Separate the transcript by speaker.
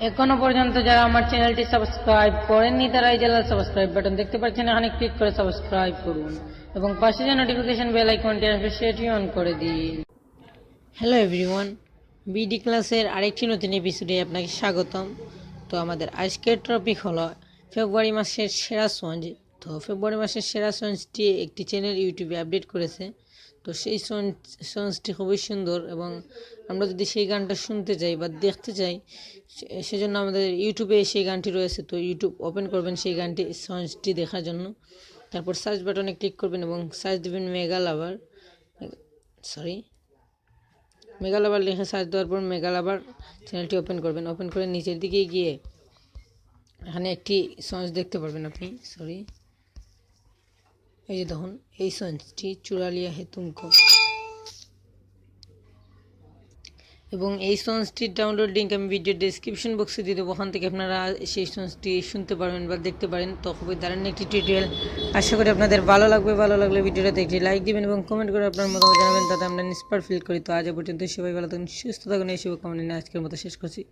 Speaker 1: এখনো পর্যন্ত যারা আমার চ্যানেলটি সাবস্ক্রাইব করেননি তারা এই জেলার সাবস্ক্রাইব বাটন দেখতে পাচ্ছেন, এখানে ক্লিক করে সাবস্ক্রাইব করুন এবং পাশে যে নোটিফিকেশন বেল আইকনটি আসবে সেটি অন করে দিন। হ্যালো এভরিওয়ান, বিডি ক্লাসের আরেকটি নতুন এপিসোডে আপনাকে স্বাগতম। তো আমাদের আজকের টপিক হলো ফেব্রুয়ারি মাসের সেরা সঞ্জ। তো ফেব্রুয়ারি মাসের সেরা সঞ্জটি একটি চ্যানেল ইউটিউবে আপডেট করেছে। তো সেই সঞ্জটি খুবই সুন্দর এবং আমরা যদি সেই গানটা শুনতে চাই বা দেখতে চাই সেজন্য আমাদের ইউটিউবে সেই গানটি রয়েছে। তো ইউটিউব ওপেন করবেন সেই গানটি সঞ্জটি দেখার জন্য, তারপর সার্চ বাটনে ক্লিক করবেন এবং সার্চ দেবেন মেগালাভার লিখে সার্চ দেওয়ার পর মেগালাভার চ্যানেলটি ওপেন করবেন। ওপেন করে নিচের দিকে গিয়ে এখানে একটি সঞ্জ দেখতে পারবেন আপনি। এই যে দেখুন, এই সঞ্জটি চুরা লিয়া হে তুমকো, এবং এই সঞ্জটির ডাউনলোড লিঙ্ক আমি ভিডিও ডেসক্রিপশন বক্সে দিয়ে দেবো। ওখান থেকে আপনারা সেই সঞ্জটি শুনতে পারবেন বা দেখতে পারেন। তো খুবই দারুণ একটি টিউটোরিয়াল, আশা করি আপনাদের ভালো লাগবে। ভালো লাগলে ভিডিওটাতে একটি লাইক দিবেন এবং কমেন্ট করে আপনার মতামত জানাবেন, তাতে আমরা ইন্সপায়ার ফিল করি। তো আজ পর্যন্ত সবাই ভালো থাকুন, সুস্থ থাকুন, এই শুভকামনা নিয়ে আজকের মতো শেষ করছি।